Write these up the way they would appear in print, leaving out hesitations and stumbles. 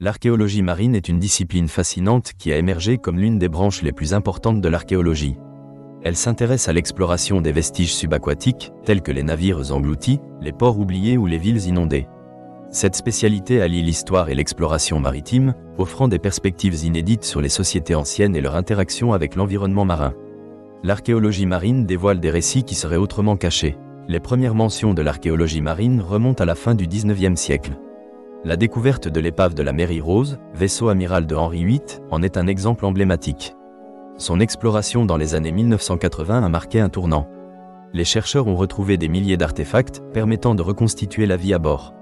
L'archéologie marine est une discipline fascinante qui a émergé comme l'une des branches les plus importantes de l'archéologie. Elle s'intéresse à l'exploration des vestiges subaquatiques, tels que les navires engloutis, les ports oubliés ou les villes inondées. Cette spécialité allie l'histoire et l'exploration maritime, offrant des perspectives inédites sur les sociétés anciennes et leur interaction avec l'environnement marin. L'archéologie marine dévoile des récits qui seraient autrement cachés. Les premières mentions de l'archéologie marine remontent à la fin du XIXe siècle. La découverte de l'épave de la Mary Rose, vaisseau amiral de Henri VIII, en est un exemple emblématique. Son exploration dans les années 1980 a marqué un tournant. Les chercheurs ont retrouvé des milliers d'artefacts permettant de reconstituer la vie à bord.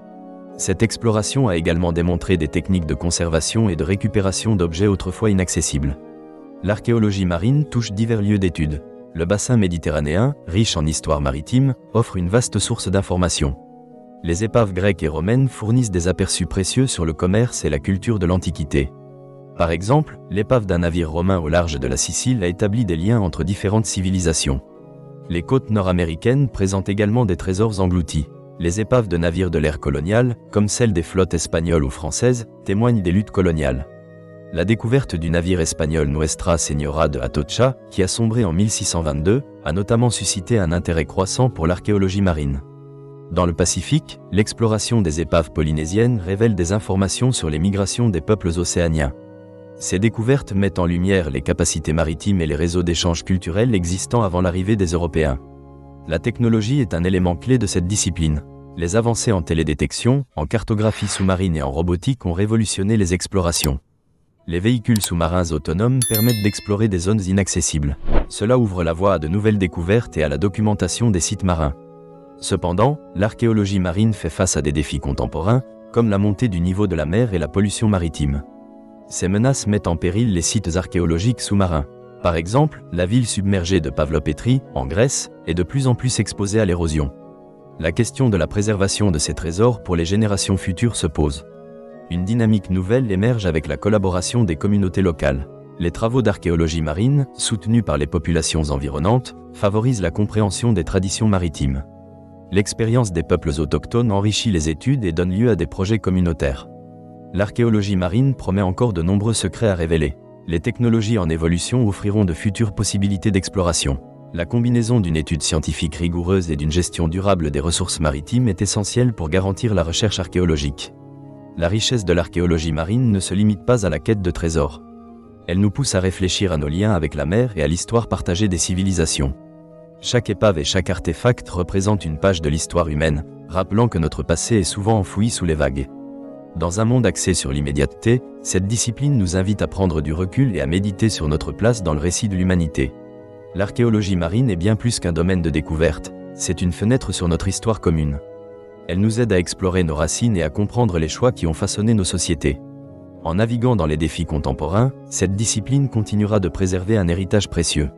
Cette exploration a également démontré des techniques de conservation et de récupération d'objets autrefois inaccessibles. L'archéologie marine touche divers lieux d'études. Le bassin méditerranéen, riche en histoire maritime, offre une vaste source d'informations. Les épaves grecques et romaines fournissent des aperçus précieux sur le commerce et la culture de l'Antiquité. Par exemple, l'épave d'un navire romain au large de la Sicile a établi des liens entre différentes civilisations. Les côtes nord-américaines présentent également des trésors engloutis. Les épaves de navires de l'ère coloniale, comme celles des flottes espagnoles ou françaises, témoignent des luttes coloniales. La découverte du navire espagnol Nuestra Señora de Atocha, qui a sombré en 1622, a notamment suscité un intérêt croissant pour l'archéologie marine. Dans le Pacifique, l'exploration des épaves polynésiennes révèle des informations sur les migrations des peuples océaniens. Ces découvertes mettent en lumière les capacités maritimes et les réseaux d'échanges culturels existants avant l'arrivée des Européens. La technologie est un élément clé de cette discipline. Les avancées en télédétection, en cartographie sous-marine et en robotique ont révolutionné les explorations. Les véhicules sous-marins autonomes permettent d'explorer des zones inaccessibles. Cela ouvre la voie à de nouvelles découvertes et à la documentation des sites marins. Cependant, l'archéologie marine fait face à des défis contemporains, comme la montée du niveau de la mer et la pollution maritime. Ces menaces mettent en péril les sites archéologiques sous-marins. Par exemple, la ville submergée de Pavlopétrie, en Grèce, est de plus en plus exposée à l'érosion. La question de la préservation de ces trésors pour les générations futures se pose. Une dynamique nouvelle émerge avec la collaboration des communautés locales. Les travaux d'archéologie marine, soutenus par les populations environnantes, favorisent la compréhension des traditions maritimes. L'expérience des peuples autochtones enrichit les études et donne lieu à des projets communautaires. L'archéologie marine promet encore de nombreux secrets à révéler. Les technologies en évolution offriront de futures possibilités d'exploration. La combinaison d'une étude scientifique rigoureuse et d'une gestion durable des ressources maritimes est essentielle pour garantir la recherche archéologique. La richesse de l'archéologie marine ne se limite pas à la quête de trésors. Elle nous pousse à réfléchir à nos liens avec la mer et à l'histoire partagée des civilisations. Chaque épave et chaque artefact représente une page de l'histoire humaine, rappelant que notre passé est souvent enfoui sous les vagues. Dans un monde axé sur l'immédiateté, cette discipline nous invite à prendre du recul et à méditer sur notre place dans le récit de l'humanité. L'archéologie marine est bien plus qu'un domaine de découverte, c'est une fenêtre sur notre histoire commune. Elle nous aide à explorer nos racines et à comprendre les choix qui ont façonné nos sociétés. En naviguant dans les défis contemporains, cette discipline continuera de préserver un héritage précieux.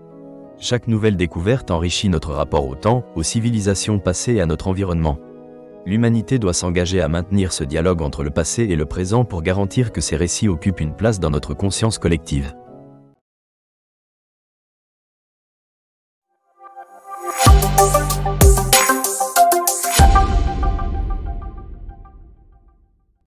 Chaque nouvelle découverte enrichit notre rapport au temps, aux civilisations passées et à notre environnement. L'humanité doit s'engager à maintenir ce dialogue entre le passé et le présent pour garantir que ces récits occupent une place dans notre conscience collective.